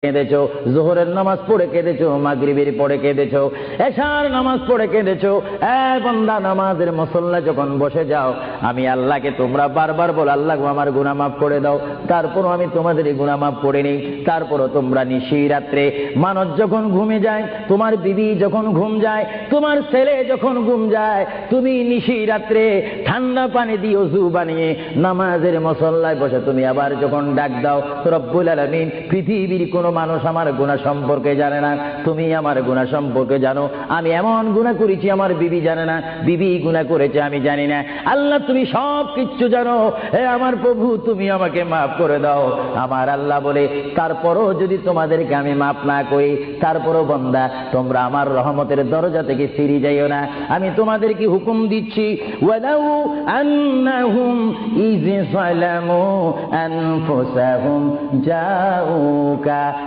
কেঁদেছো, যোহরের নামাজ পড়ে কেঁদেছো, মাগরিবের পড়ে কেঁদেছো, এশার নামাজ পড়ে কেঁদেছো। বান্দা, নামাজের মুসল্লা যখন বসে যাও, আমি আল্লাহকে তোমরা বারবার বল, আল্লাহ আমার গুনাহ মাফ করে দাও। তারপরও আমি তোমাদের গুনাহ মাফ করে নিই। তারপরও তোমরা নিশি রাত্রে, মানুষ যখন ঘুমে যায়, তোমার বিবি যখন ঘুম যায়, তোমার ছেলে যখন ঘুম যায়, তুমি নিশি রাত্রে ঠান্ডা পানি দিয়ে ওযু বানিয়ে নামাজের মুসল্লায় বসে তুমি আবার যখন ডাক দাও, রব্বুল আলামিন, পৃথিবীর কোন মানুষ আমার গুনাহ সম্পর্কে জানে না, তুমি আমার গুনাহ সম্পর্কে জানো। আমি এমন গুনাহ করেছি আমার বিবি জানে না, বিবি গুনাহ করেছে আমি জানি না। আল্লাহ, তুমি সব কিছু জানো। হে আমার প্রভু, তুমি আমাকে মাফ করে দাও। আমার আল্লাহ বলে, তারপরও যদি তোমাদেরকে আমি মাফ না করি, তারপরও বান্দা তোমরা আমার রহমতের দরজা থেকে ফিরে যাইও না। আমি তোমাদেরকে হুকুম দিচ্ছি, ওয়ালাউ আন্নাহুম ইয যালামু আনফুসাহুম জাউকা